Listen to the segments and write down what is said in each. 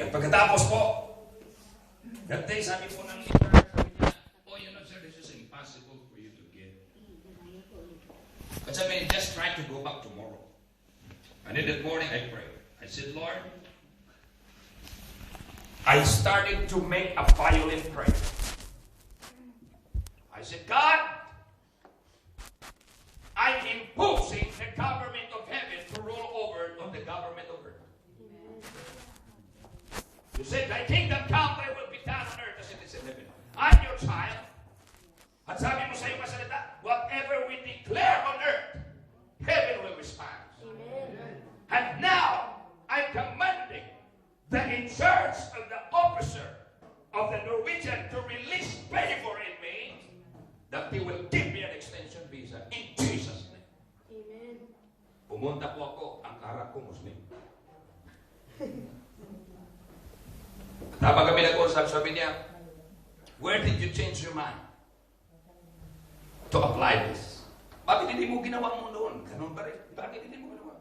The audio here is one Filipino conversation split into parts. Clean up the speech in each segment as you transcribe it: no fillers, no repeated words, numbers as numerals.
At pagkatapos po, that day, sabi po ng leader, sabi niya, oh, you know, sir, this is impossible for you to get. But sabi niya, just try to go back tomorrow. And then that morning, I prayed. I said, Lord, I started to make a violent prayer. I said, God, I'm imposing the government of heaven to rule over on the government of earth. You said, thy kingdom come, thy will be done on earth as it is in heaven. I'm your child. At sabi mo sa iyong masalita, whatever we declare on earth, heaven will respond. Amen. And now, I'm commanding the in charge of the officer of the Norwegian to release favor in me, that he will give me an extension visa in Jesus' name. Amen. Pumunta po ako, ang harap ko Muslim. Tapos kami nag-usap, sabi niya, where did you change your mind to apply this? Bakit hindi mo ginawa mo noon? Ganun ba rin? Bakit hindi mo ginawa?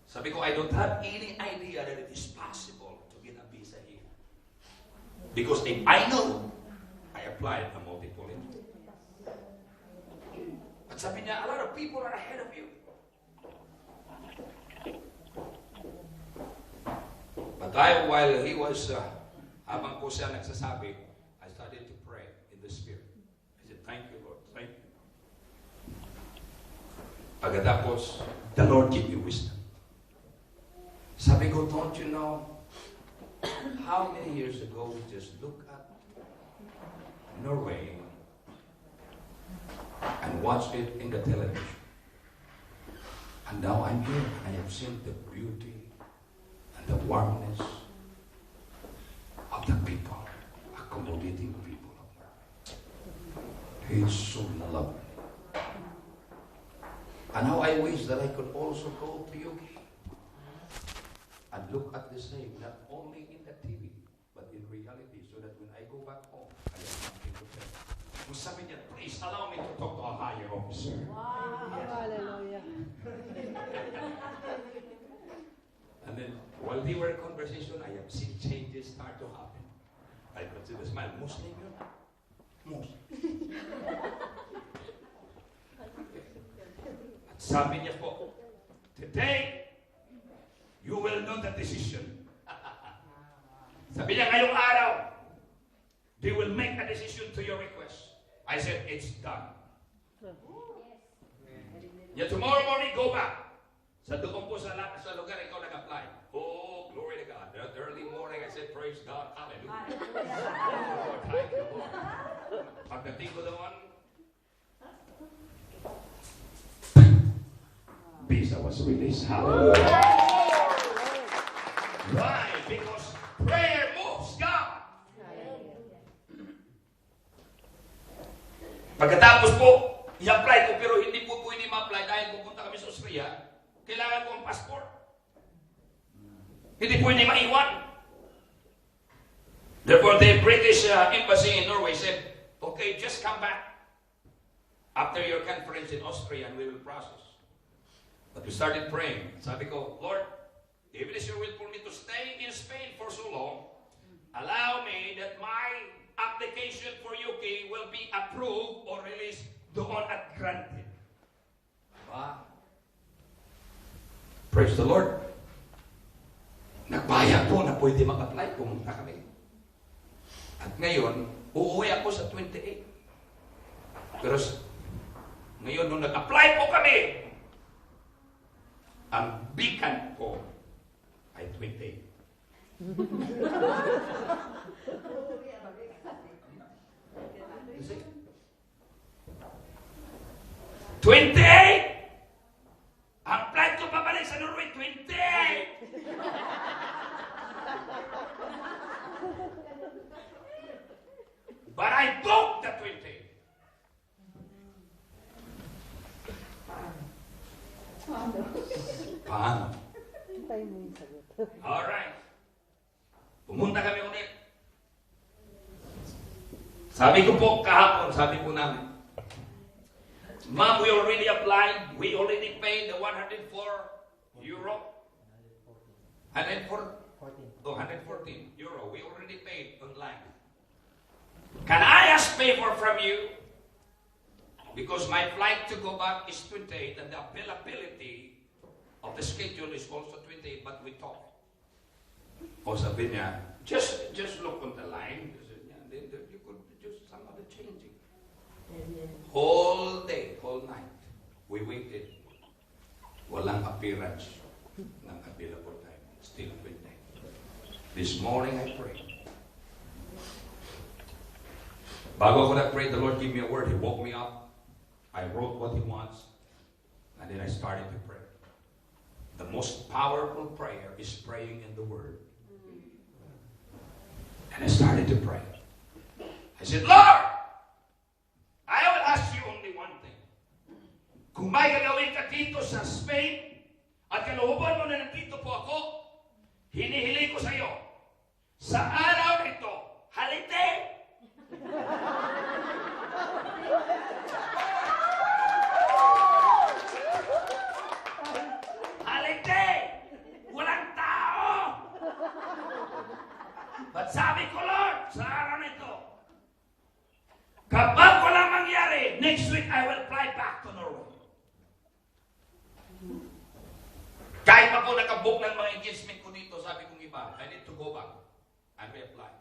Sabi ko, I don't have any idea that it is possible to get a visa here. Because if I know, I applied a multiple entry. At sabi niya, a lot of people are ahead of you. But while he was habang po siya nagsasabi, I started to pray in the Spirit. I said, thank you, Lord. Thank you. Pagkatapos, the Lord give you wisdom. Sabi ko, don't you know how many years ago we just look at Norway and watched it in the television. And now I'm here. I have seen the beauty and the warmness of the people, accommodating people of earth. He is so lovely. And how I wish that I could also go to UK and look at the same, not only in the TV, but in reality, so that when I go back home, I have something to tell. Kung sabi niya, please allow me to talk to a higher officer. Wow! Yes. Hallelujah! And then, while they were in conversation, I have seen changes start to happen. I could see the smile. Muslim yun? Muslim. At sabi niya po, today, you will know the decision. Sabi niya, ngayong araw, they will make a decision to your request. I said, it's done. Yeah, tomorrow morning, go back. Sa doon po sa lugar, ikaw nag-apply. Oh, glory to God. That early morning, I said, praise God. Hallelujah. Oh, thank you, Lord. Pagdating ko doon, visa was released. Hallelujah. Why? Because prayer moves God. Pagkatapos po, i-apply ko, pero hindi po pwede ma-apply dahil pupunta kami sa Austria. Kailangan ko ang passport. Hindi pwede maiwan. Therefore, the British embassy in Norway said, okay, just come back after your conference in Austria and we will process. But we started praying. Sabi ko, Lord, if it is your will for me to stay in Spain for so long, allow me that my application for UK will be approved or released doon at granted. Wow. Praise the Lord. Nagbayad po na pwede mag-apply. Pumunta kami. At ngayon, uuwi ako sa 28. Pero ngayon, nung nag-apply po kami, ang beacon po ay 28. You see? 28! Ang flight ko pabalik sa Norway, 28! But I booked the 28. Paano? Alright. Pumunta kami ulit. Sabi ko po kahapon, sabi po namin, Ma'am, we already applied. We already paid the €104. 104? 14. Oh, 114 euro. We already paid online. Can I ask favor from you? Because my flight to go back is 28 and the availability of the schedule is also 28, but we talk. O sabi niya, just look on the line. Then you could do some of the changing. Whole day, whole night, we waited. Walang appearance ng available time. Still waiting. This morning I prayed. Bago ko na-pray, the Lord gave me a word. He woke me up. I wrote what He wants. And then I started to pray. The most powerful prayer is praying in the Word. And I started to pray. I said, Lord, I will ask you only one thing. Kung may gagawin ka dito sa Spain, at kalooban mo na nandito po ako, hinihili ko sa iyo, sa araw nito, halite! Halite! Walang tao! But sabi ko, Lord, sa araw nito, kapag walang mangyari, next week I will fly back to Norway. Kahit pa po nakabook ng mga engagement ko dito, sabi kong iba, I need to go back and reapply.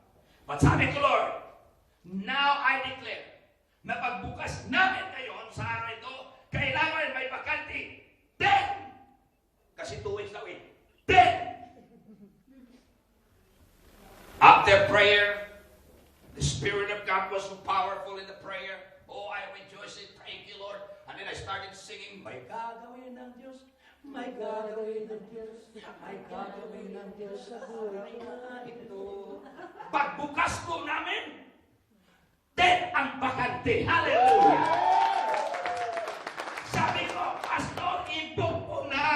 But sabi ko, Lord, now I declare na pagbukas namin ngayon sa araw ito, kailangan may bakante 10! Kasi 2 weeks na 10! After prayer, the Spirit of God was so powerful in the prayer. Oh, I rejoiced and thank you, Lord. And then I started singing, may gagawin ng Diyos, may gagawin ng Diyos, may gagawin ng Diyos sa buhay na ito. Pagbukas ko namin, 10 ang bakante. Hallelujah! Sabi ko, Pastor, i-book ko na!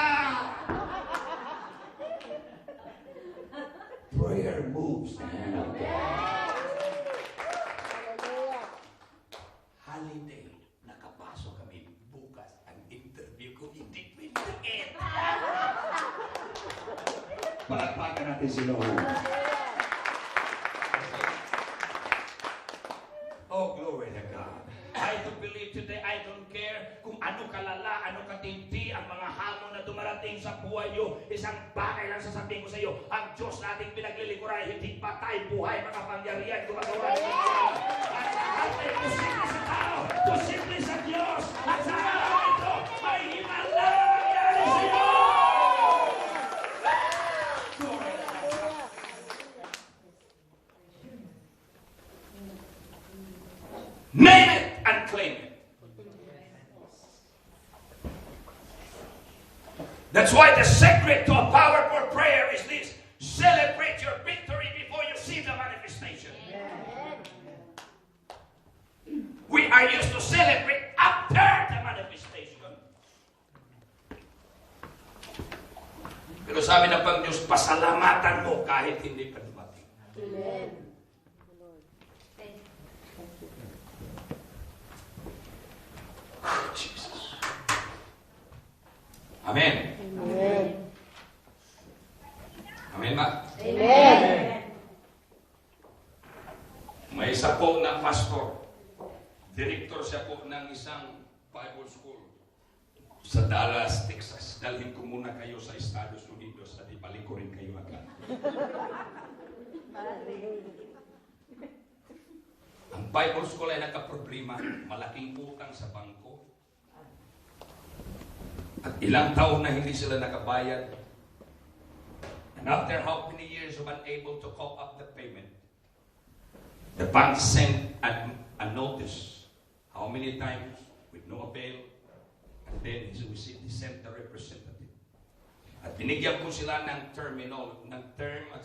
Prayer moves the hand of God. Holiday, nakapasok kami bukas. Ang interview ko, hindi pinagin. Palagpagan natin si Lord. Oh, glory to God. I do believe today, I don't care kung ano kalala, ano katindi, ang mga hamon na dumarating sa buhay nyo. Isang bagay lang sasabihin ko sa iyo, ang Diyos nating pinaglilikuran, hindi patay, buhay, makapangyarihan, gumagawa ng mga. At lahat ay posible sa tao, posible sa Diyos. At sa araw ito, may himala na mangyari sa iyo. Glory to God. Name it and claim it. That's why the secret to a powerful prayer is this. Celebrate your victory before you see the manifestation. We are used to celebrate after the manifestation. Pero sabi ng Pang Diyos, pasalamatan mo kahit hindi pa dumating. Amen. Jesus. Amen. Amen. Amen ba? Amen. May isa po na pastor, director siya po ng isang Bible school sa Dallas, Texas. Dalhin ko muna kayo sa Estados Unidos at ibalik ko rin kayo agad. Ang Bible school ay nagka-problema, malaking utang sa bangko. At ilang taon na hindi sila nakabayad. And after how many years of unable to cope up the payment, the bank sent a notice. How many times? With no avail. And then he sent the representative. At binigyan ko sila ng term at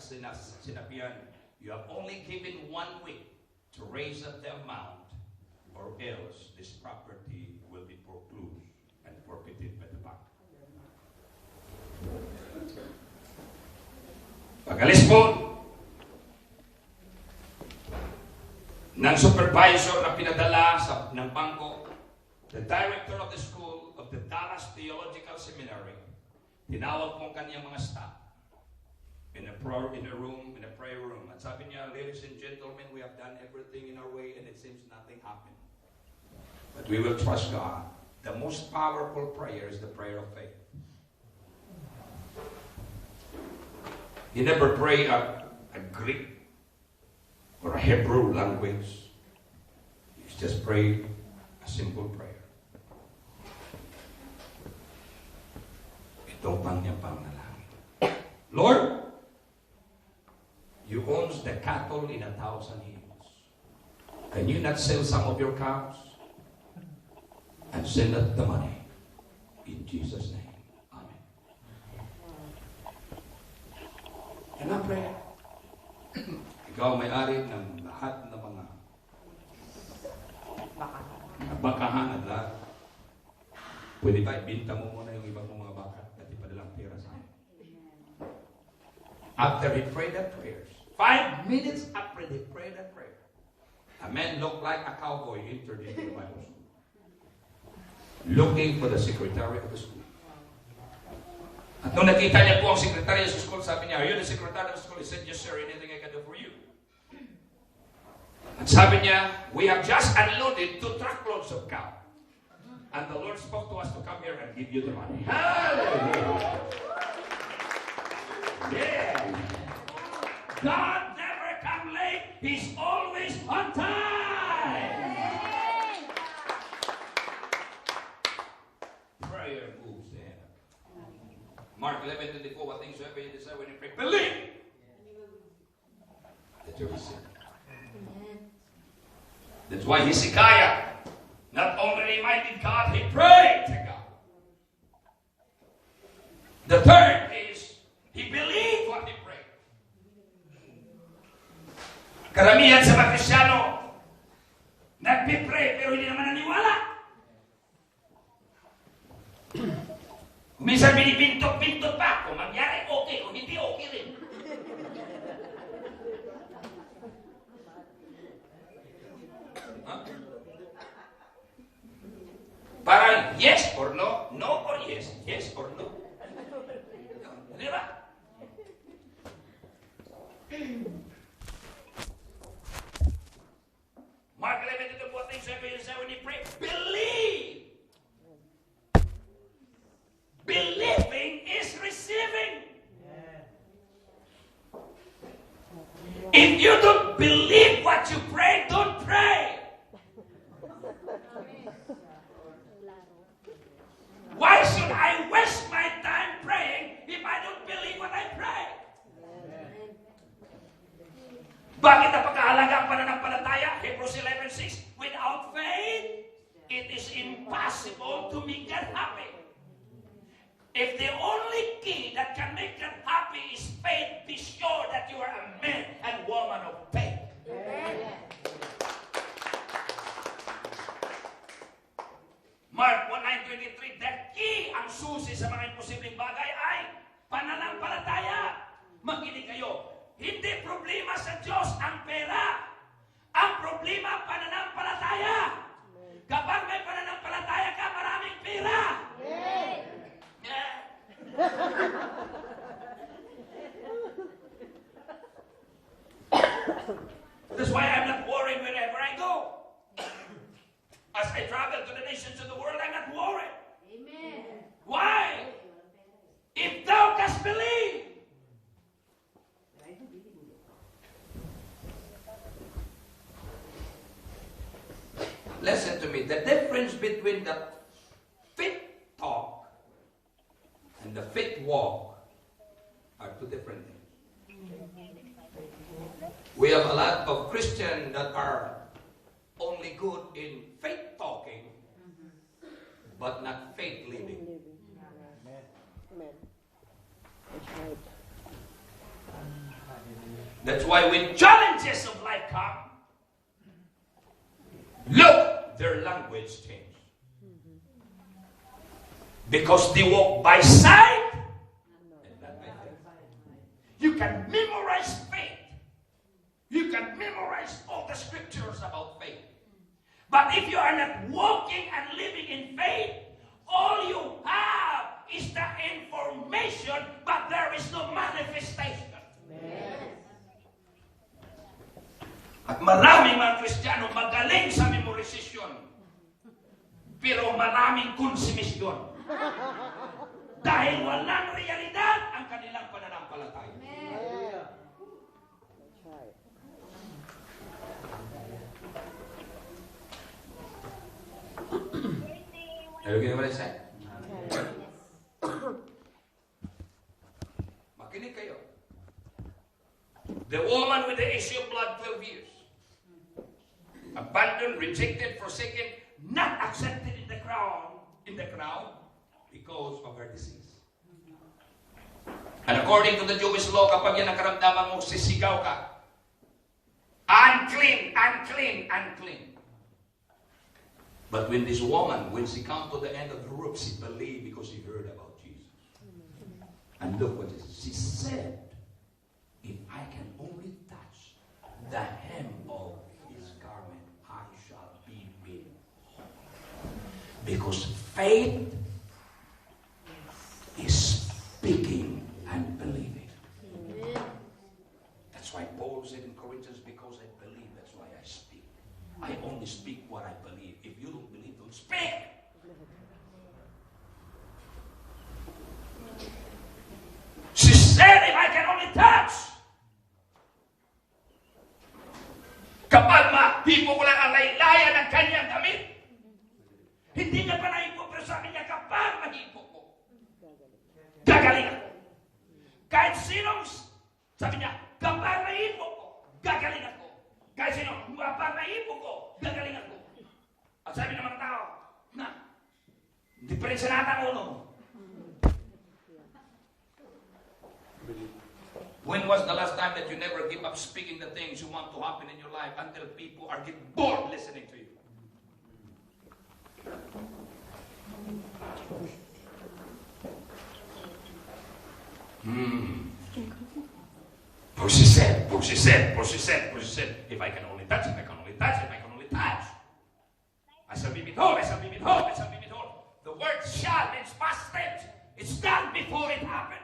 sinabihan, you have only given 1 week to raise up the amount, or else this property will be foreclosed and forfeited by the bank. Pag-alis po ng supervisor na pinadala ng bangko, the director of the school of the Dallas Theological Seminary, tinawag po ang kanyang mga staff. in a prayer room. At sabi niya, ladies and gentlemen, we have done everything in our way and it seems nothing happened. But we will trust God. The most powerful prayer is the prayer of faith. You never pray a Greek or a Hebrew language. You just pray a simple prayer. Itong panalangin. Lord, you own the cattle in 1,000 hills. Can you not sell some of your cows and send us the money? In Jesus' name. Amen. Yan ang prayer. Ikaw may-ari ng lahat ng mga bakahan at lahat. Pwede ba ibinta mo muna yung ibang mga baka at ipadalang pera sa akin? After he prayed that prayer, 5 minutes after he prayed that prayer, a man looked like a cowboy entered into the Bible school, looking for the secretary of the school. At nung nakita niya po ang secretary sa school, sabi niya, "Are you the secretary of the school?" He said, "Yes, sir. Anything I can do for you?" At sabi niya, "We have just unloaded 2 truckloads of cow. And the Lord spoke to us to come here and give you the money." Hallelujah! Yeah! God never comes late. He's always on time. Prayer moves the heaven. Mark 11:24, what things soever you desire when you pray, believe that you receive. That's why Hezekiah not only reminded God, he prayed to God. The third is, he believed what he prayed. Karamihan sa mga Kristiyano, nagpipray pero hindi naman naniwala. Minsan binipintok-pintok pa. Kung mangyari, okay. Kung hindi, okay rin. Parang yes or no, no or yes, yes or no. Di ba? Mark 11:24, what things soever you desire when you pray, believe. Believing is receiving. If you don't believe what you pray, don't pray. Why should I waste my time praying if I don't believe what I pray? Bakit napakahalaga ang pananampalataya? Hebrews 11:6, without faith, it is impossible to make God happy. If the only key that can make God happy is faith, be sure that you are a man and woman of faith. Mark 1:9-23, the key, ang susi sa mga imposibleng bagay ay pananampalataya. Makinig kayo, hindi problema sa Diyos ang pera. Ang problema, pananampalataya. Kapag may pananampalataya ka, maraming pera. Yeah. That's why I'm not worried wherever I go. As I travel to the nations of the world, I'm not worried. Amen. Why? If thou canst believe. Listen to me. The difference between the faith talk and the faith walk are two different things. We have a lot of Christians that are only good in faith talking, but not faith living. That's why when challenges of life come, look, their language changes. Because they walk by sight and not by faith. You can memorize faith. You can memorize all the scriptures about faith. But if you are not walking and living in faith, all you have is the information, but there is no manifestation. At maraming mga Kristiyano magaling sa memorization. Pero maraming konsumisyon. Dahil walang realidad ang kanilang pananampalataya. Are you getting what I said? Makinig kayo. The woman with the issue of blood 12 years. Abandoned, rejected, forsaken, not accepted in the crowd because of her disease. And according to the Jewish law, kapag yan nakaramdaman mo, sisigaw ka. Unclean, unclean, unclean. But when this woman, when she came to the end of the rope, she believed because she heard about Jesus. And look what it is. She said, if I can only touch the hem of his garment, I shall be made whole. Because faith is speaking and believing. That's why Paul said in Corinthians, because I believe, that's why I speak. I only speak what I believe. If you don't believe, don't speak. She said, if I can only touch. Kapag mahipo ko lang ang laylayan ng kanyang damit, hindi niya pa nahipo, pero sabi niya, kapag mahipo ko, gagaling ako. Kahit sinong, sabi niya, kapag mahipo ko, gagaling ako. Kahit sino, kapag mahipo ko, gagaling ako. At sabi naman ng tao, na, diferensya natin ang ulo mo. When was the last time that you never give up speaking the things you want to happen in your life until people are getting bored listening to you? For she said, if I can only touch, if I can only touch, if I can only touch, I shall be made whole, I shall be made whole, I shall be made whole. The word shall means past tense. It's done before it happened.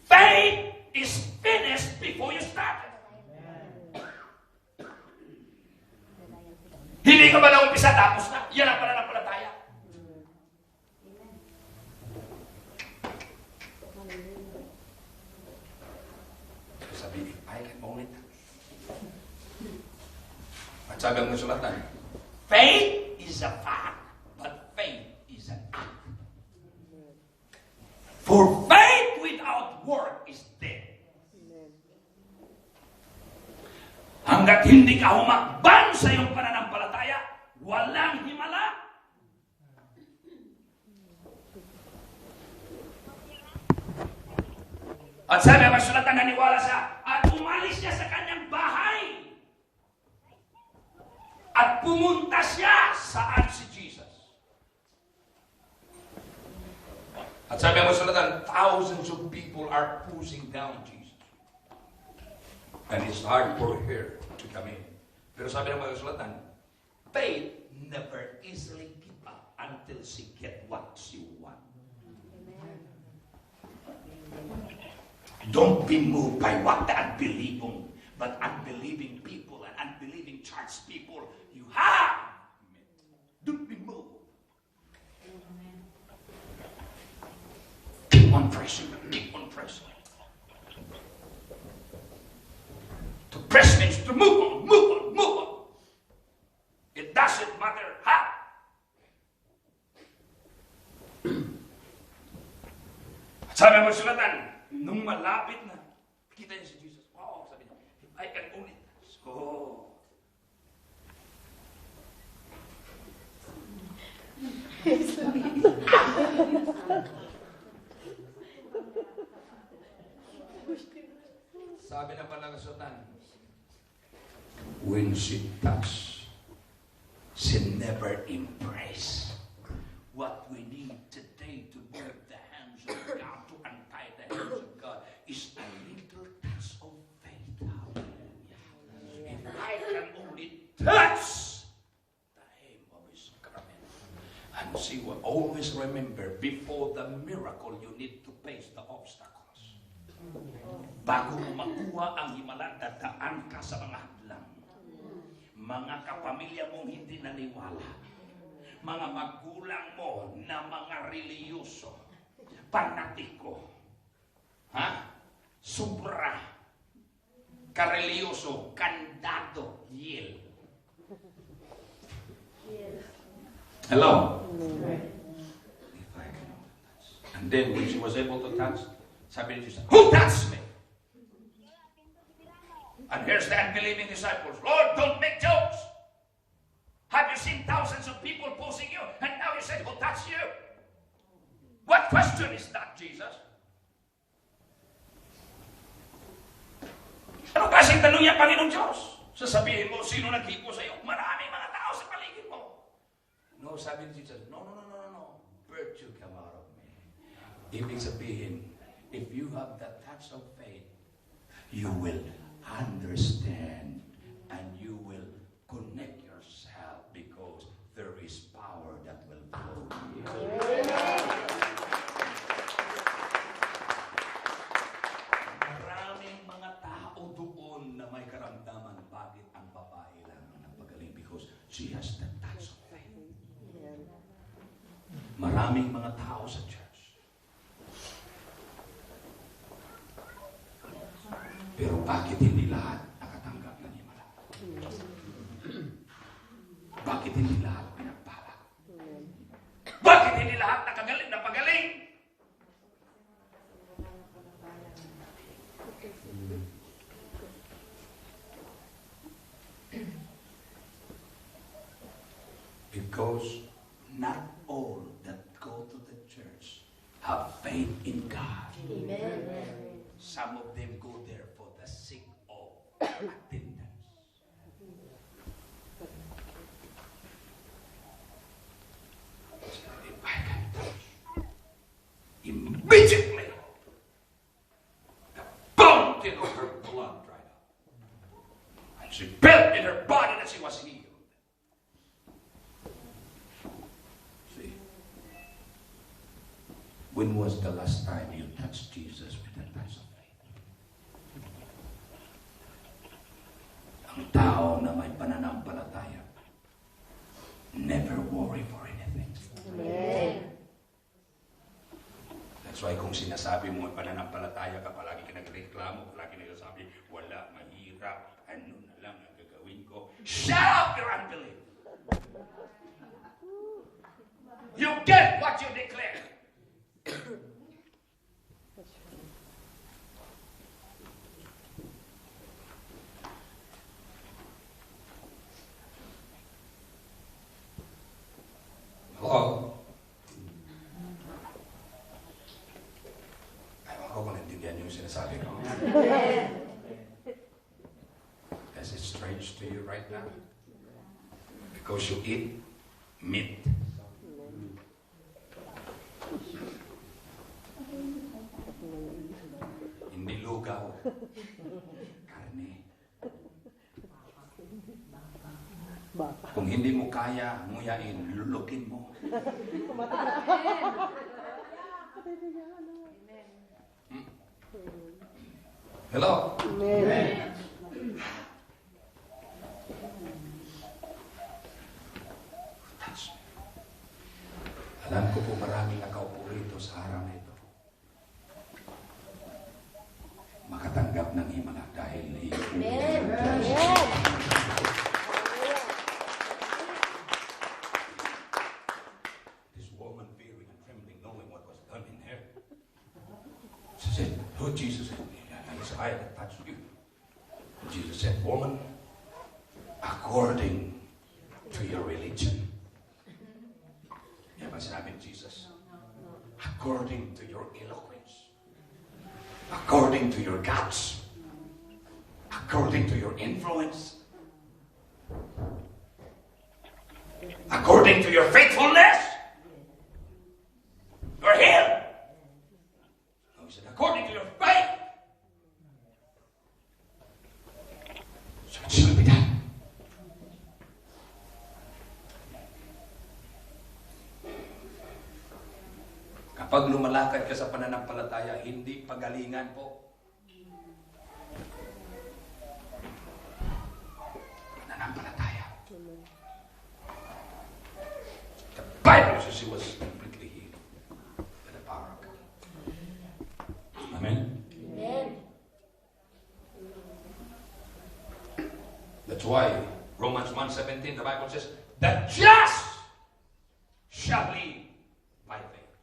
Faith is finished before you started. Hindi ka ba na-umpisa tapos na? Yan ang pananampalataya. Sabi, if I can only touch. At sabi ang nasulatan, faith is a fact, but faith is an act. For faith without work is dead. Hanggat hindi ka humakban sa iyong pananampalataya, walang himala. At sabi ang masulatan, naniwala siya, at umalis siya sa kanyang bahay. At pumunta siya saan si Jesus. At sabi ang masulatan, thousands of people are pushing down Jesus. And it's hard for her to come in. Pero sabi ng masulatan, faith never easily give up until she get what she want. Don't be moved by what the unbelieving, but unbelieving people and unbelieving church people you have. Don't be moved. Keep on pressing. Keep on pressing. To press means to move on, move on, move on. It doesn't matter how. Sabi mo sulatan, nung malapit na, kita niya si Jesus. Oh, sabi niya, if I can only touch. Oh. Sabi na pala ng sultan, when she touched, she never embraced. What we need today to move the hands of God, to untie the hands of God, is a little touch of faith. Hallelujah. If I can only touch the hem of his garment. And she will always remember, before the miracle, you need to face the obstacles. Bago mo makuha ang himala, dadaan ka mga kapamilya mong hindi naniwala, mga magulang mo na mga reliyoso, panatiko, sobra, kareliyoso, kandado, yel. Hello? If I can only touch. And then when she was able to touch, sabi ni Jesus, who touched me? And here's the unbelieving disciples, Lord, don't make jokes. Have you seen thousands of people posing you? And now you said, who touched you? What question is that, Jesus? Ano kasing tanong niya, Panginoong Diyos? Sasabihin mo, sino naghipo sa iyo? Maraming mga tao sa paligid mo. No, sabi ni Jesus, no. Virtue come out of me. Ibig sabihin, if you have that touch of faith, you will understand and you will connect yourself because there is power that will flow to you. Maraming mga tao doon na may karamdaman bakit ang babae lang ang napagaling because she has the touch of faith. Maraming mga tao sa church. Pero bakit hindi lahat nakatanggap ng himala? Bakit hindi lahat pinagpala? Bakit hindi lahat nakagaling na pagaling? Because not all that go to the church have faith in God. Amen. Some of them go there for the sake of attendance. If I can touch, immediately the fountain of her blood dried up. And she felt in her body that she was healed. See, when was the last time you touched Jesus with a touch of faith? Ang tao na may pananampalataya, never worry for anything. Amen. That's why kung sinasabi mo pananampalataya ka, palagi ka nagreklamo, palagi nagsasabi, wala, mahirap, ano na lang ang gagawin ko. Shut up your unbelief! You get what you declare. Hello? Ewan ko kung naintindihan niyo yung sinasabi ko. Is it strange to you right now? Because you eat meat. Hindi lugaw. Karne. Kung hindi mo kaya, nguyain, lulukin mo. Hello? Amen. Alam ko po maraming nakaupo rito sa harang na ito. Makatanggap ng himala dahil this woman fearing and trembling, knowing what was done in her. She said, Lord Jesus, it's I that touched you. And Jesus said, woman, according to your religion. Yan ba sinabi ni Jesus? According to your eloquence. According to your guts. According to your influence. According to your faithfulness. You're healed. No, he said, according to your faith. So it shall be done. Kapag lumalakad ka sa pananampalataya, hindi pagalingan po. Pananampalataya. That's why Romans 1:17, the Bible says, the just shall live by faith.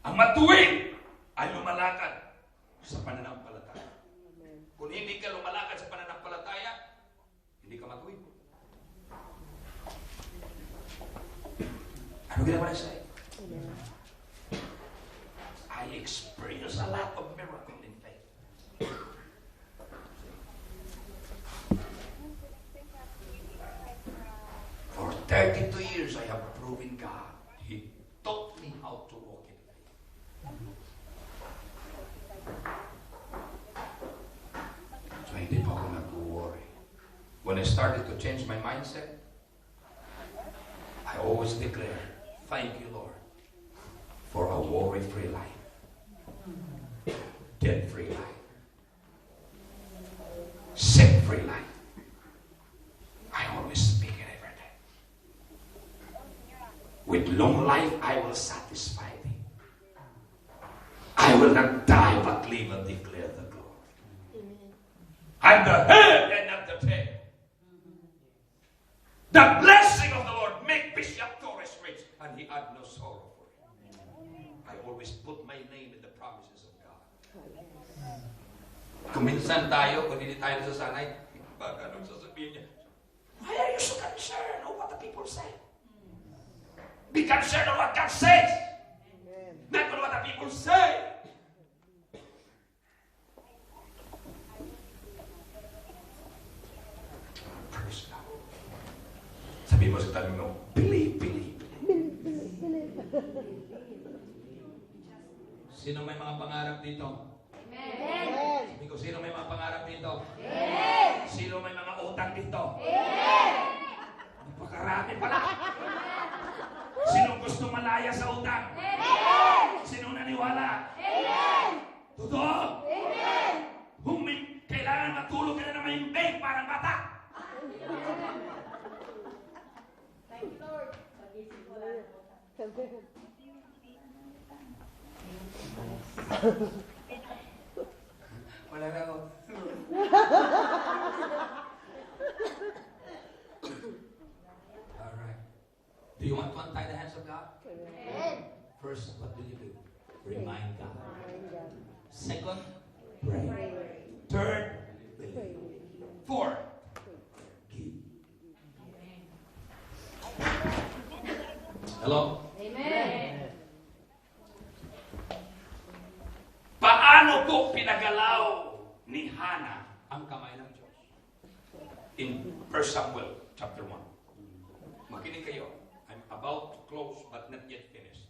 Ang matuwid ay lumalakad sa pananampalataya. Kung hindi ka lumalakad sa pananampalataya, hindi ka matuwid. Ano ginawa niya sa'yo? I experience a lot of miracle in faith. For 32 years, I have proven God. He taught me how to walk in faith. So hindi pa ako nag-worry. When I started to change my mindset, I always declare, thank you, Lord, for a worry-free life, debt-free life, sick-free life. I always speak it every day. With long life, I will satisfy thee. I will not die, but live and declare the glory. I'm the head and not the tail. The blessing of the Lord make Bishop Torres rich, and he had no sorrow for it. I always put my name in the promises of God. Kung minsan tayo, kung hindi tayo nasasanay, baka anong sasabihin niya, why are you so concerned of what the people say? Be concerned of what God says, not on what the people say. Praise God. Sabi mo sa tabi mo, believe, believe, believe. Sino may mga pangarap dito? Amen. Sabi ko, sino may mga pangarap dito? Amen. Sino may mga utang dito? Amen. Napakarami pala. Sino gusto malaya sa utang? Amen. Sino naniwala? Amen. Totoo? Amen. Kailangan matulog ka na naman yung bank parang bata. Thank you, Lord. Pagising ko lang. Wala na ako. Alright. Do you want to untie the hands of God? Amen. First, what do? Remind God. Second, pray. Third, believe. Fourth, give. Hello? Amen. Paano po pinagalaw ni Hannah ang kamay ng Diyos? In 1 Samuel chapter 1. Makinig kayo. I'm about to close but not yet finished.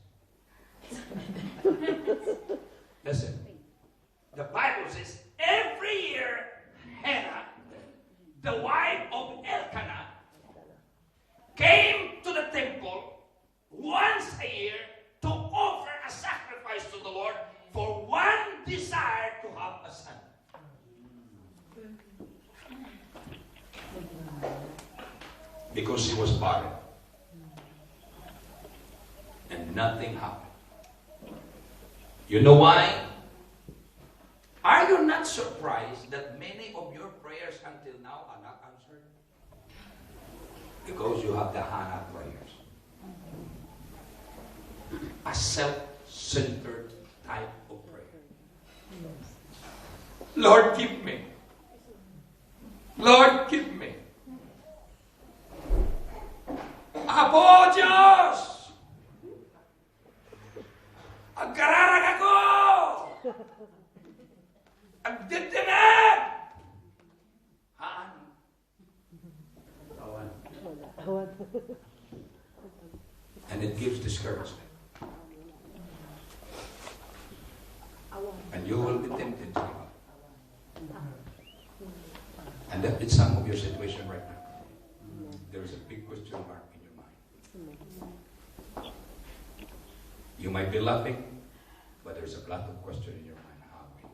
Listen. The Bible says every year Hannah, the wife of Elkanah, came to the temple once a year to offer a sacrifice to the Lord for one desire to have a son. Because she was barren. And nothing happened. You know why? Are you not surprised that many of your prayers until now are not answered? Because you have the Hannah prayers. A self-centered type of prayer. Lord, give me. Lord, give me. Apo Diyos! Agkararag ako! Agdibdibig! Haan? And it gives discouragement. And you will be tempted to give up. And that is some of your situation right now. There is a big question mark in your mind. You might be laughing, but there's a lot of question in your mind. How will you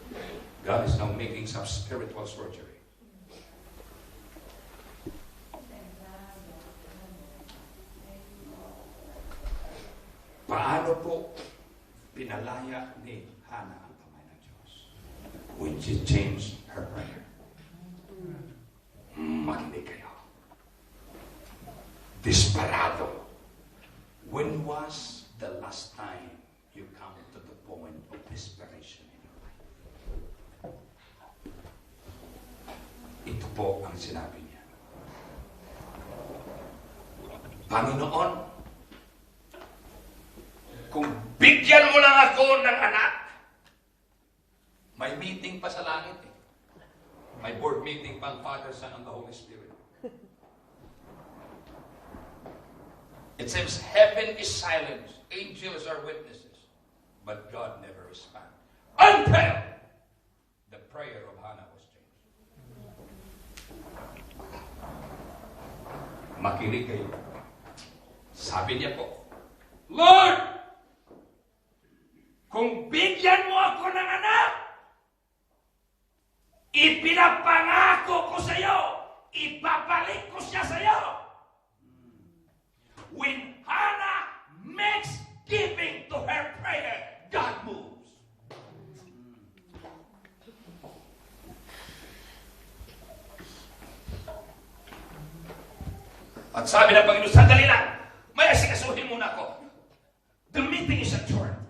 do it? God is now making some spiritual surgery. Paano po pinalaya ni Hannah ang kamay ng Diyos? when she changed her prayer. Makinig kayo. Desperado. When was the last time you come to the point of desperation in your life? Ito po ang sinabi niya. Panginoon, kung bigyan mo lang ako ng anak, may meeting pa sa langit eh. May board meeting pa ang Father, Son, and the Holy Spirit. It says, heaven is silent, angels are witnesses, but God never responds. Until the prayer of Hannah was changed. Makinig kayo. Sabi niya po, Lord, kung bigyan mo ako ng anak, ipinapangako ko sa iyo, ibabalik ko siya sa iyo. When Hannah makes giving to her prayer, God moves. At sabi ng Panginoon, sandali lang, may asikasuhin muna ako. The meeting is adjourned.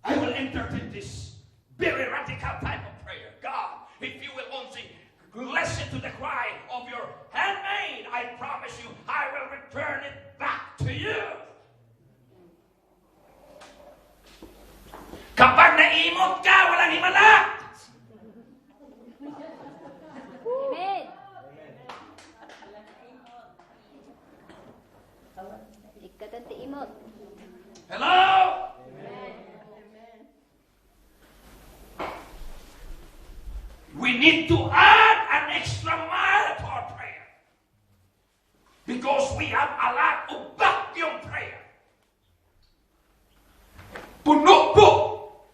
I will entertain this very radical type of prayer. God, if you will only listen to the cry of your handmaid, I promise you, I will return it back to you. Kapag naimot ka, walang himala. Amen. Ikatan ti imot. Hello? We need to add an extra mile to our prayer. Because we have a lot of vacuum prayer. Puno po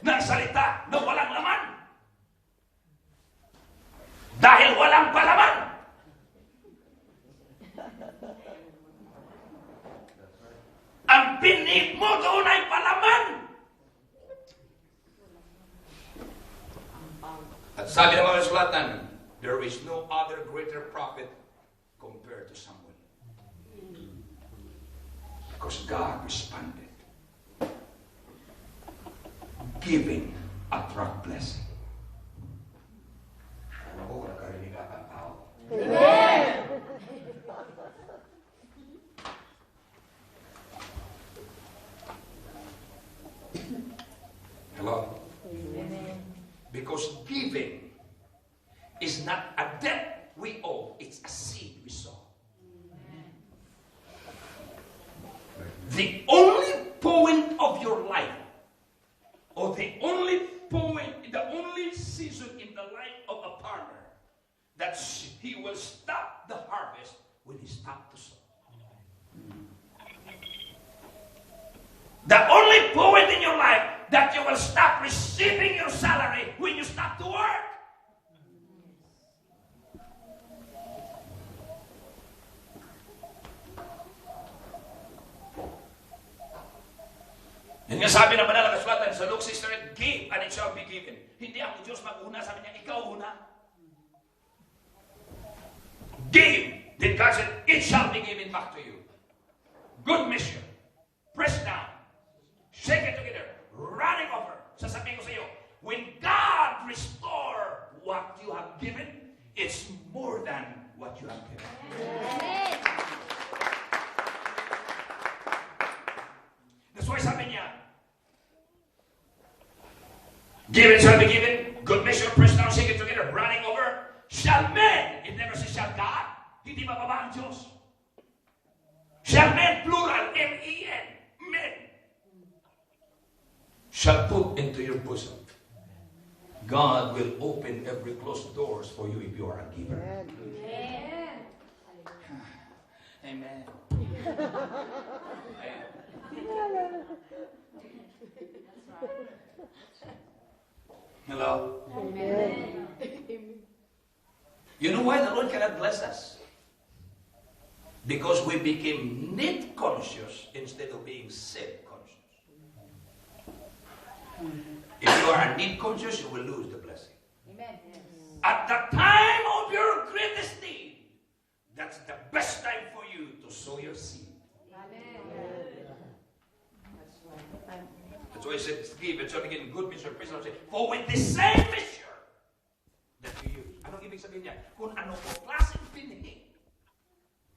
ng salita na walang laman. Dahil walang palaman. Ang pinip mo doon ay palaman. At sabi ng mga sulatan, there is no other greater prophet compared to Samuel. Because God responded, giving attract blessing. Ako, nakarinig ka ang tao. Amen. Hello? Because giving is not a debt we owe, it's a seed we sow. The only point of your life, or the only point, the only season in the life of a farmer, that he will stop the harvest when he stops to sow. The only point in your life that you will stop receiving your salary when you stop to work. Yan nga sabi ng banal na kasulatan sa Luke 6:38, give and it shall be given. Hindi ang Diyos mag-una, sabi niya, ikaw una. Give, then God said, it shall be given back to you. Good mission. Press down. Shake it together. Running over. Sasabihin ko sa iyo, when God restore what you have given, it's more than what you have given. Amen. That's why sabi niya, given shall be given, good measure, pressed down, shake it together, running over, shall men, it never says shall God, hindi mababa ang Diyos. Shall men, plural, M-E-N, men, shall put into your bosom. God will open every closed doors for you if you are a giver. Amen. Amen. Hello? Amen. You know why the Lord cannot bless us? Because we became need conscious instead of being self conscious. If you are need conscious, you will lose the blessing. At the time of your greatest need, that's the best time for you to sow your seed. That's why I said, give it so again, good measure, pressure, for with the same measure that you use. Anong ibig sabihin niya? Kung ano po klaseng pinili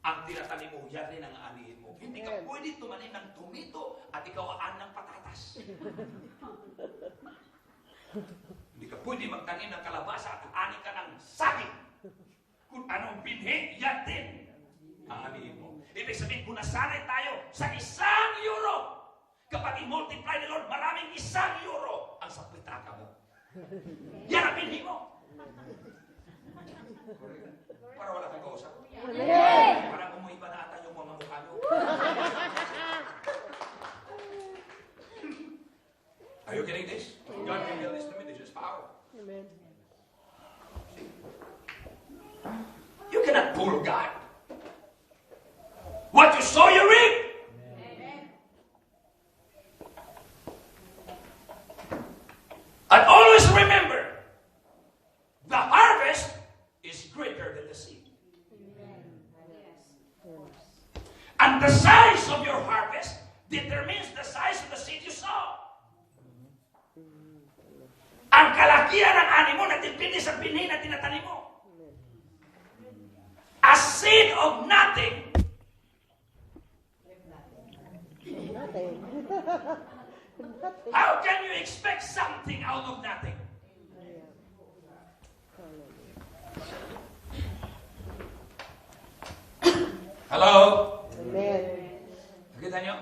ang tinatanim mo, yan rin ang aanihin mo. Hindi ka pwede tumanim ng tomato at ikaw aan ng patatas. Hindi ka pwede magtanim ng kalabasa at ani ka ng saging. Kung anong binhi, yan din ang aanihin mo. Ibig sabihin, kung nasanay tayo sa €1, kapag i-multiply ni Lord, maraming €1 ang sa pitaka mo. Yan ang binhi mo. Para wala kang kausap. Parang umuiba na ata yung mga mukha nyo. Are you getting this? God revealed this to me. This is power. Amen. You cannot pull God. What you sow, you reap. And always remember, the harvest is greater than the seed. And the size of your harvest determines the size of the seed you sow. Ang kalakihan ng ani mo na depende sa binhi na tinatanim mo. A seed of nothing. Nothing. How can you expect something out of nothing? Hello? Amen. Nakita niyo?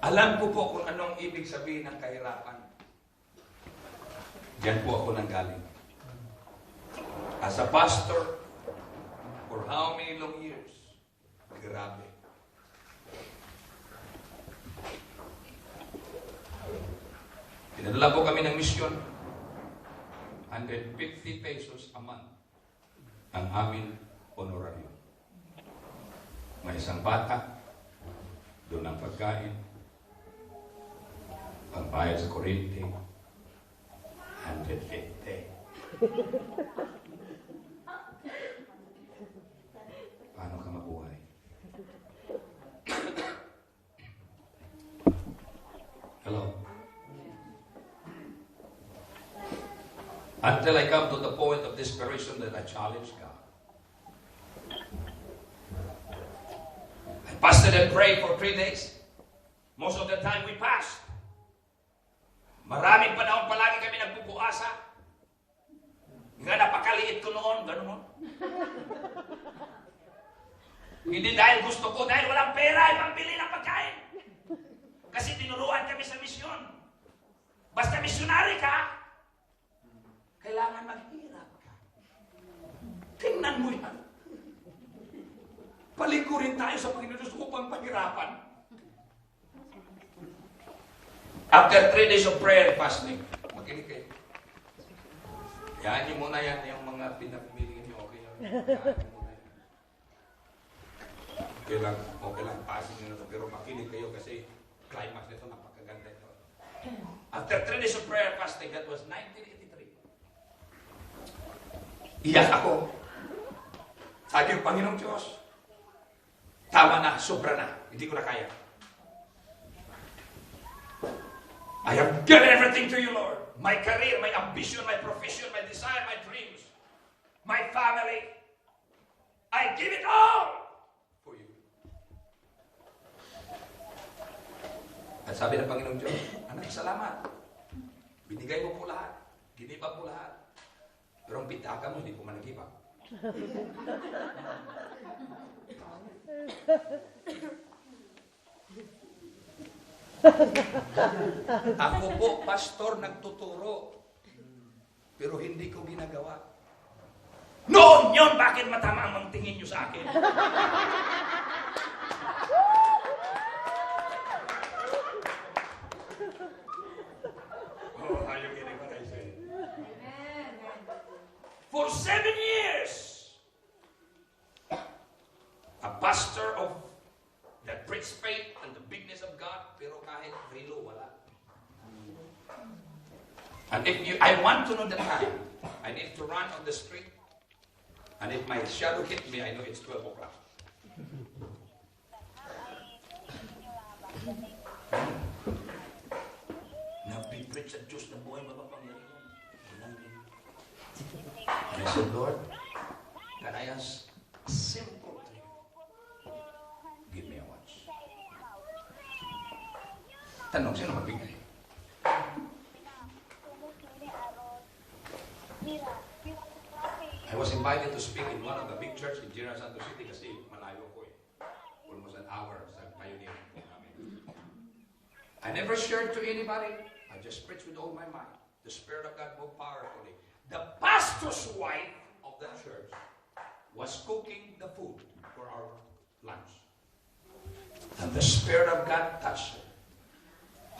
Alam ko po kung anong ibig sabihin ng kahirapan. Diyan po ako nanggaling. As a pastor, for how many long years? Grabe. Pinadala po kami ng misyon. 150 pesos a month ang aming honorarium. May isang bata, doon ang pagkain, pagbayad sa kuryente, 150. Paano ka mabuhay? Hello? Until I come to the point of desperation that I challenge God. I fasted and prayed for 3 days. Most of the time we fast. Maraming panahon palagi kami nagpupuasa. Nga napakaliit ko noon, ganoon. Hindi dahil gusto ko, dahil walang pera ay pambili ng pagkain. Kasi tinuruan kami sa misyon. Basta misyonary ka, kailangan maghirap ka. Tingnan mo yan. Palikurin tayo sa Panginoon Diyos upang paghirapan. After 3 days of prayer and fasting, makinig kayo. Yan niyo muna yan, yung mga pinapili niyo, okay lang. Yan niyo muna yan. Okay lang, passing nyo na ito, pero makinig kayo kasi climax nito, napakaganda ito. After 3 days of prayer and fasting, that was 1983. Iyak ako. Sabi ng Panginoong Diyos, tama na, sobra na, hindi ko na kaya. I have given everything to you, Lord. My career, my ambition, my profession, my desire, my dreams, my family. I give it all for you. At sabi ng Panginoong Diyos, anak, salamat. Binigay mo po lahat. Ginibag mo lahat. Pero ang pitaka mo, hindi po man nagibag. Ako po, pastor, nagtuturo. Pero hindi ko ginagawa. Noon yun, bakit matama ang tingin nyo sa akin? Oh, are you getting what I say? For 7 years, a pastor of that preached faith and the bigness of God, pero kahit relo, wala. And I want to know the time. I need to run on the street. And if my shadow hit me, I know it's 12 o'clock. Napipreach sa Diyos na buhay mapapangyarihan. And I said, Lord, can I ask a simple thing? Give me a watch. Tanong, sino magbigay? I was invited to speak in one of the big churches in General Santos City kasi malayo ko eh. Almost an hour sa pioneer namin. I never shared to anybody. I just preached with all my mind. The Spirit of God moved powerfully. The pastor's wife of the church was cooking the food for our lunch. And the Spirit of God touched her.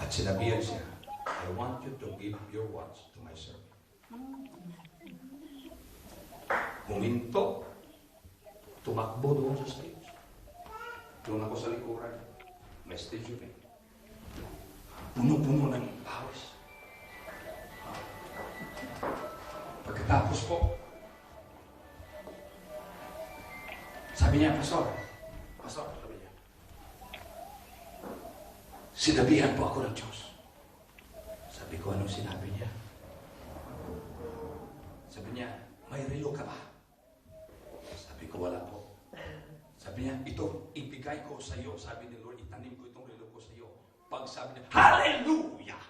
At sinabihan siya, I want you to give your watch to my servant. Huminto, tumakbo doon sa stage. Doon ako sa likuran. May stage yun eh. Puno-puno ng pawis. Pagkatapos po, sabi niya, Pastor, sabi niya, sinabihan po ako ng Diyos. Sabi ko, anong sinabi niya? Sabi niya, may relo ka ba? Sabi ko, wala po. Sabi niya, ito, ibigay ko sa iyo. Sabi ni Lord, itanim ko itong relo ko sa iyo. Pag sabi niya, Hallelujah!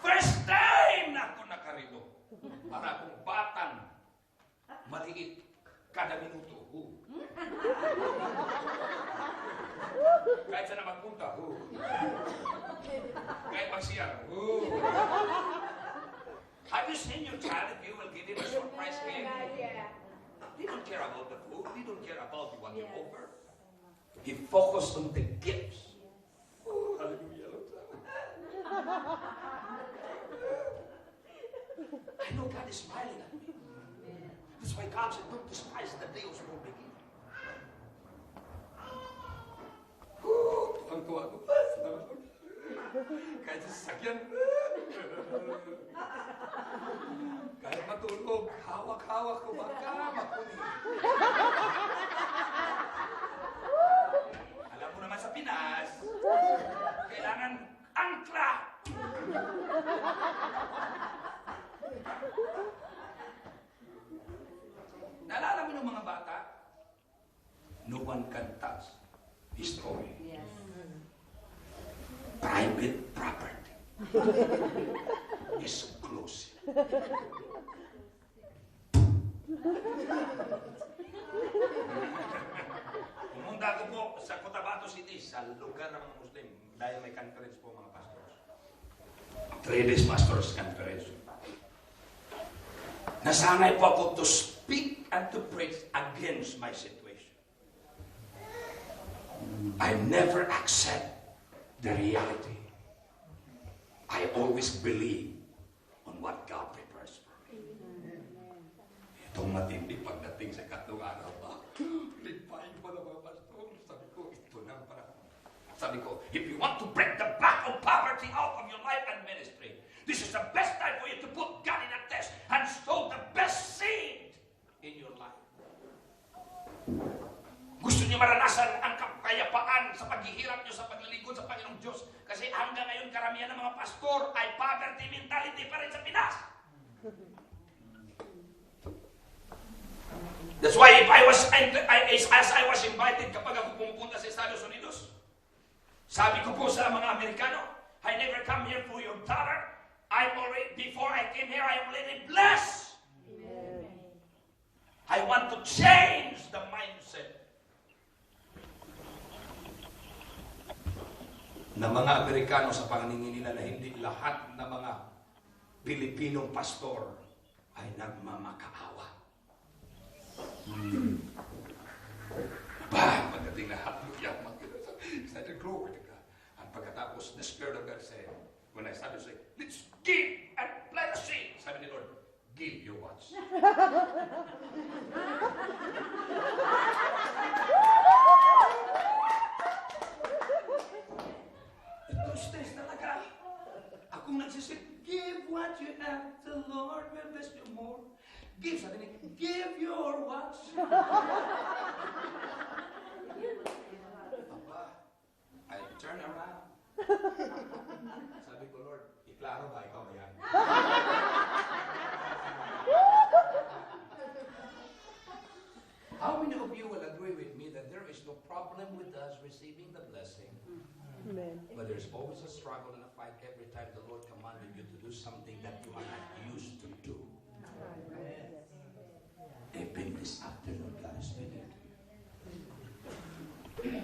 First time na ako nakarelo. Para akong batang maliit kada minuto. Kahit saan na magpunta. Kahit magsiyar. Have you seen your child if you will give him a surprise gift? They don't care about the food. They don't care about what you offer. He focused on the gifts. Oh, hallelujah. I know God is smiling at me. That's why God said, don't despise the day of small beginning. Tuwang-tuwa ko. Kahit sa sasakyan. Kahit matulog, hawak-hawak ko baka makunin. Alam mo naman sa Pinas, kailangan angkla. Naalala mo ng mga bata? No one can touch his toy. Yes. Private property. Exclusive. Pumunta ko po sa Cotabato City, sa lugar ng mga Muslim, dahil may conference po mga pastors. 3 days pastors conference. Nasanay po ako to speak and to preach against my situation. I never accept the reality. I always believe on what God prepares for me. Itong matindi pagdating sa katlong araw pa. Lipain ko na mga pastor. Sabi ko, ito na para. Sabi ko, if you want to break the back of poverty out of your life and ministry, this is the best time for you to put God in a test and sow the best seed in your life. Gusto niyo maranasan ang kapayapaan sa paghihirap niyo sa paglilingkod sa Panginoong Diyos. Kasi hanggang ngayon karamihan ng mga pastor ay poverty mentality pa rin sa Pinas. That's why as I was invited kapag ako pumupunta sa Estados Unidos, sabi ko po sa mga Amerikano, I never come here for your dollar. Before I came here, I am already blessed. Amen. I want to change the mindset ng mga Amerikano sa paningin nila na hindi lahat ng mga Pilipinong pastor ay nagmamakaawa. Pagdating na hallelujah, started glory to God. At pagkatapos, the Spirit of God said, when I started saying, let's give and plant a seed. Sabi ni Lord, give your watch. Ito Sabi ko, Lord, iklaro ba ikaw ba yan? How many of you will agree with me that there is no problem with us receiving the blessing, Amen. but there's always a struggle and a fight every time the Lord commanded you to do something that you are not used to do. Even this afternoon, God is speaking to you.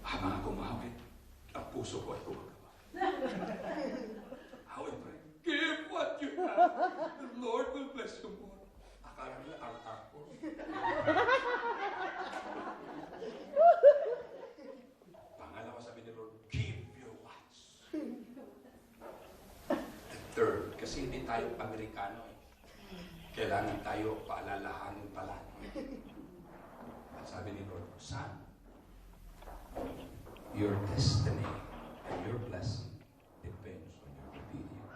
Habang ako mahawit, ang puso ko ay gumagawa. How I pray, give what you have. The Lord will bless you more. Akala nila art ko. Pangalawa sabi ni Lord, give your watch. The third, kasi hindi tayo Amerikano eh. Kailangan tayo paalalahanin pala. At sabi ni Lord, son, your destiny and your blessing depends on your obedience.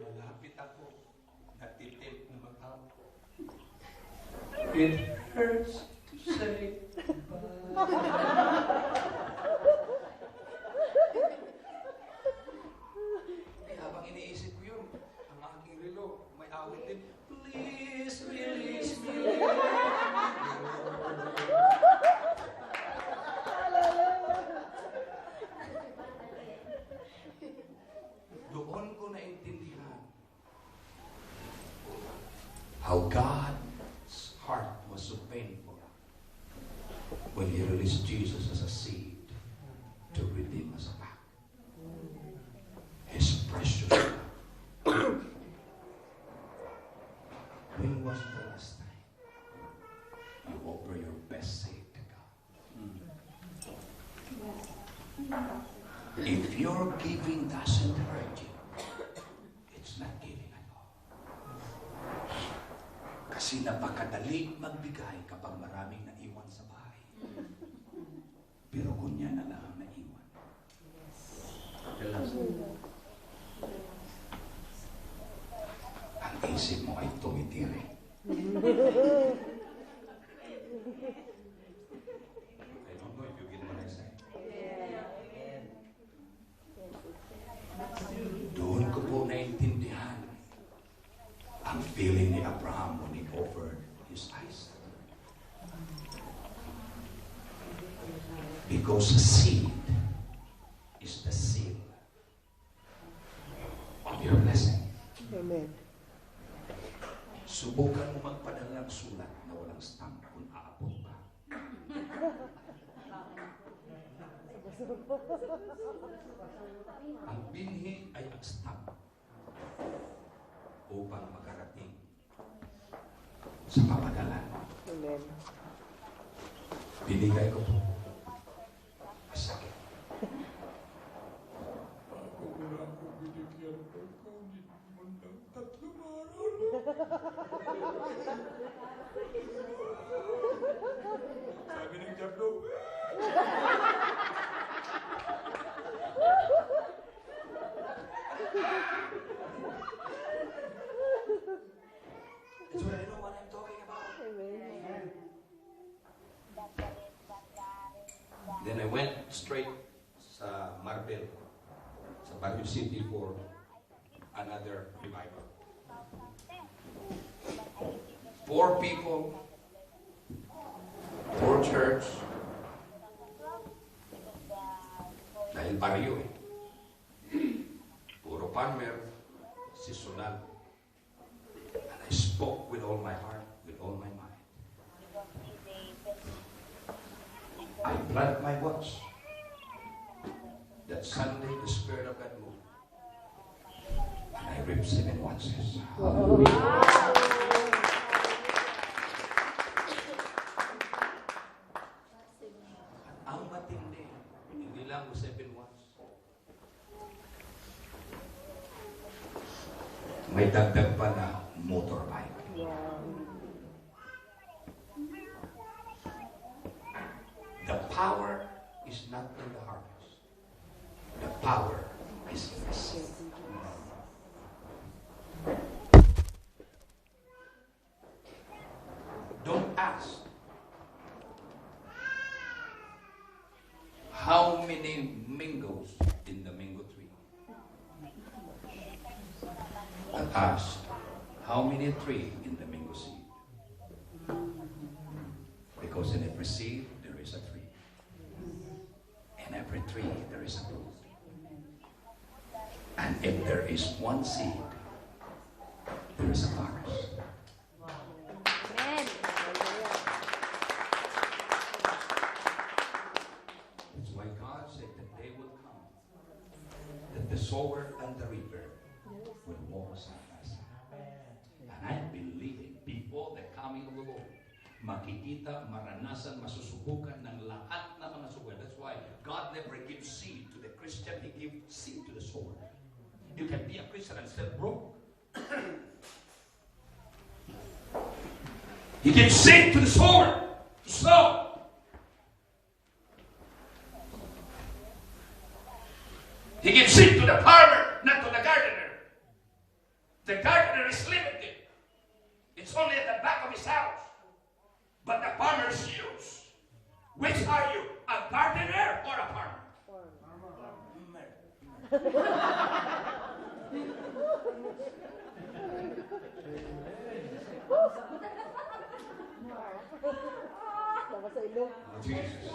Malapit ako, natitim na matao. It hurts to say habang iniisip ko yun, ang aking relo, may awit din, please release me. Doon ko naintindihan how God's heart was so painful when He released Jesus as a seed to redeem us back. His precious love. When was the last time you offer your best seed to God? If your giving doesn't hurt you, it's not giving at all. Kasi napakadali magbigay kapag maraming naiwan sa bahay. Pero kung yan na lang ang naiwan, ang isip mo ay tumitiri. I don't know if you get what I say. Doon ko po naintindihan ang feeling ni Abraham when he offered his Isaac. Because the seed is the seal of your blessing. Amen. Subukan mo magpadala ng sulat na walang stamp kung aabot pa. Ang binhi ay ang stamp upang makarating sa papadala. Amen. Binigay ko po. Masakit. Binigyan ko ikaw ni Mundang 3 araw na. Sabi ng Diablo, that's what I know what I'm talking about. Amen. Then I went straight sa Marbel, sa Baguio City for another revival. 4 people, 4 church, dahil baryo eh. Puro farmer, seasonal. And I spoke with all my heart, with all my mind. I plant my watch. That Sunday, the Spirit of God moved. And I ripped 7 watches. Ang matindi, hindi lang 7 watches. May dagdag pa na motorbike. Wow. The power is not in the harvest. The power is in the seed. Don't ask how many mangoes in the mango tree. But ask how many tree in the mango seed. Because in every seed there is a tree. In every tree there is a fruit. And if there is one seed, there is a harvest. Amen. That's why God said that day will come that the sower and the reaper will walk side by side. And I'm believing before the coming of the Lord, makikita, maranasan, masusubukan ng lahat ng mga sower. That's why God never gives seed to the Christian, He gives seed to the sower. You can be a Christian and still broke. He gives seed to the sower to sow. He gives seed to the farmer, not to the gardener. The gardener is limited. It's only at the back of his house. But the farmer's huge. Which are you? A gardener or a farmer? Sama sa ilong. Oh, Jesus.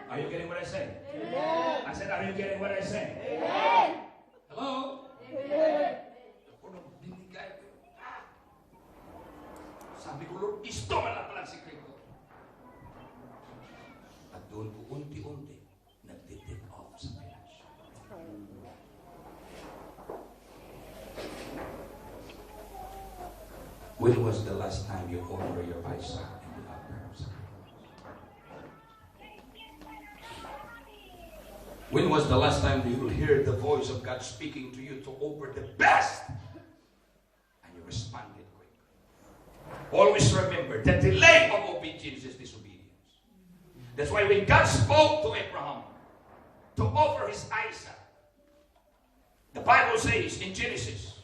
Are you getting what I say? Amen. I said, are you getting what I say? Amen. Hello? Amen. Ako nang binigay ko. Sabi ko, Lord, isto man lang palang sikreto. At doon ko unti-unti nagtitik off sa pinasyo. When was the last time you offered your paisa in the altar of sacrifice? When was the last time you heard the voice of God speaking to you to offer the best? And you responded quick. Always remember, the delay of obedience is disobedience. That's why when God spoke to Abraham to offer his Isaac, the Bible says in Genesis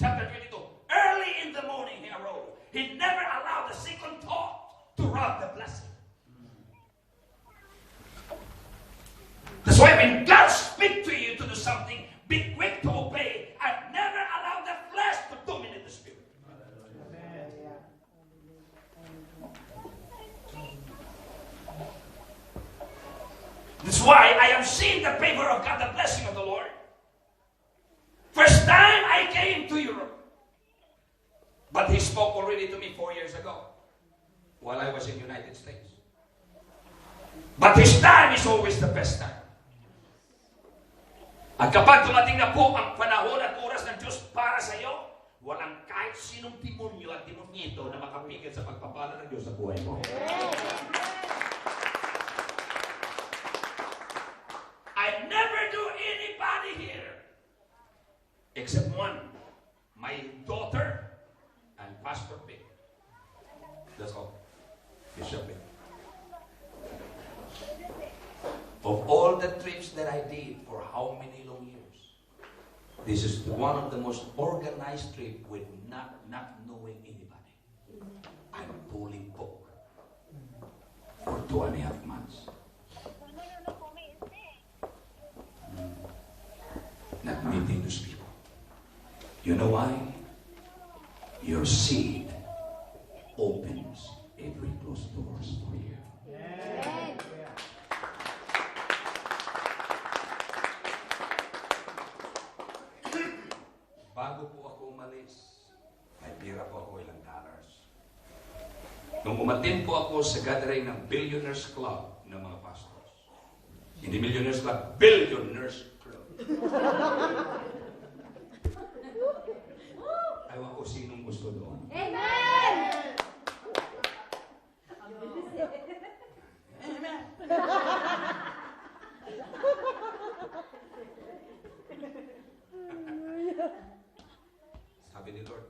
chapter 22, early in the morning he arose. He never allowed a second thought to rob the blessing. That's why when God speaks to you to do something, be quick to obey and never allow the flesh to dominate the spirit. That's why I have seen the favor of God, the blessing of the Lord. First time I came to Europe. But He spoke already to me 4 years ago while I was in the United States. But His time is always the best time. At kapag dumating na po ang panahon at oras ng Diyos para sa iyo, walang kahit sinong demonyo at demonyito na makapigil sa pagpapala ng Diyos sa buhay mo. I never do anybody here except one, my daughter and Pastor Vic. That's all. Bishop Vic. Of all the trips that I did for how many long years, this is one of the most organized trips with not knowing anybody. I'm fully booked for 2.5 months. Not meeting those people. You know why? Your seed opens every closed doors for you. Amen. Bago po ako umalis, may pira po ako ilang dollars. Nung umatin po ako sa gathering ng Billionaires Club ng mga pastors. Hindi Millionaires Club, Billionaires Club. Ewan ko sinong gusto doon. Amen. Sabi ni Lord,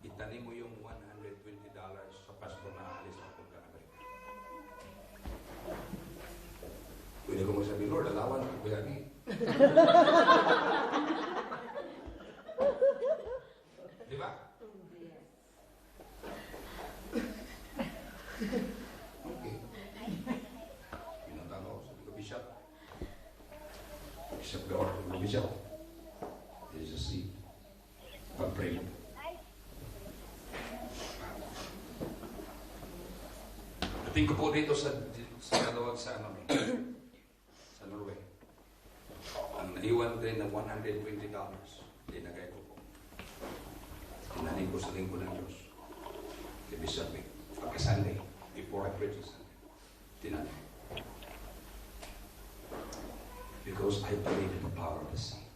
itanim mo yung $120 sa pastor na aalis na punta ng Amerika. Pwede ko magsabi, Lord, alawan ko kaya ni. Di ba? Okay. Pinuntahan ko, sabi ko, Bishop. Bishop Gaor, Bishop. There is a seed. Pag-pray mo. Dating ko po dito sa kalawag sa sa Norway. Ang naiwan din ng $120. Dinagay ko po. Tinanin ko sa linggo ng Diyos. Kay Bishop Vic. Pagka-Sunday, before I preach on Sunday. Tinanin. Because I believe in the power of the seed.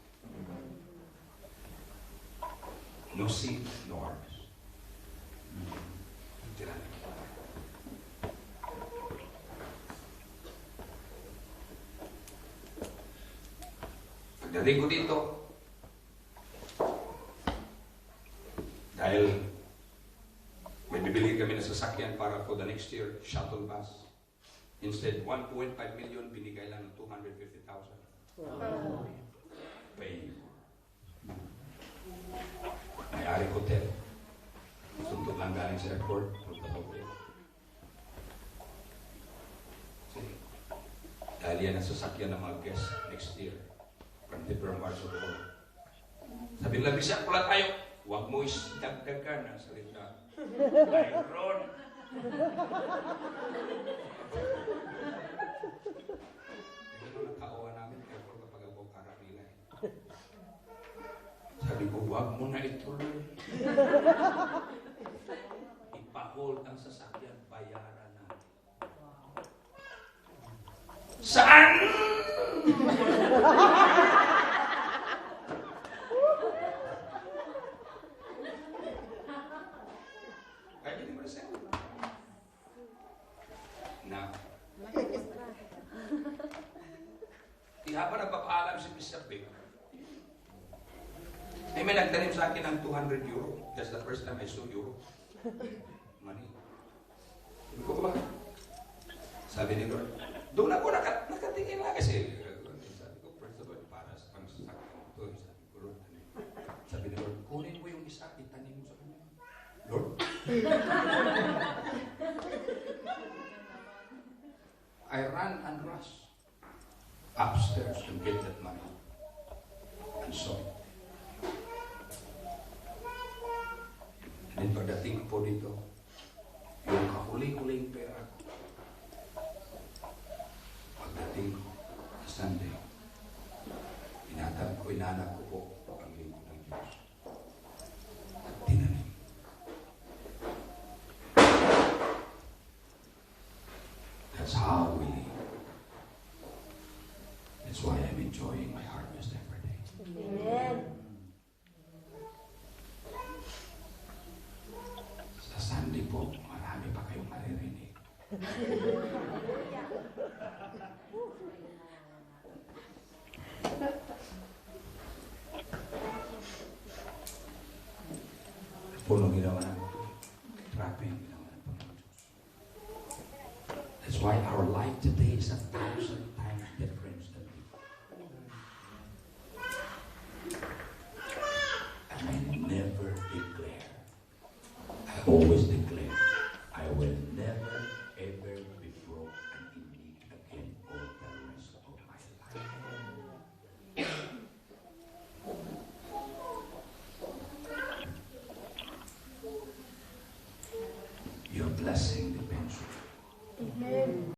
No seed, no harvest. Tinanin. Pagdating ko dito, dahil may bibili kami ng sasakyan para for the next year, shuttle bus. Instead, 1.5 million, binigay lang ng 250,000. Pay. May-ari hotel. Suntok lang galing sa airport. Punta pa ulit. Dahil yan ang sasakyan ng mga guests next year. From different parts of the world. Sabi lang, Bishop, pula tayo. Huwag mo isdagdagan ang salita. Mayroon. Ito nakawa namin, kaya kapag ako karamilay. Sabi ko, huwag mo na ituloy. Ipa-hold ang sasakyan, bayaran natin. Saan? Kaya hindi mo na sa'yo. Na, habang nagpapaalam si Bishop Vic, ay may nagtanim sa akin ng €200. That's the first time I saw euro. Money. Sabi ko ba? Sabi ni Lord, doon ako nakatingin lang kasi sabi ko, first of all, para sa pangsasakyan ito. Sabi ko, Lord, sabi ni Lord, kunin mo yung isa, itanim mo sa kanya. Lord? I ran and rushed upstairs to get that money. And so, and then pagdating po dito, yung kahuli-huling pera ko, pagdating ko sa Sunday, inaanak ko po ang lingkod ng Diyos. At tinanim. That's how we live. That's why I'm enjoying my harvest every day. Amen. Sa Sunday po, marami pa kayong maririnig. Puno ginawa ng trapping ginawa ng Panginoon Diyos. That's why our life today is a time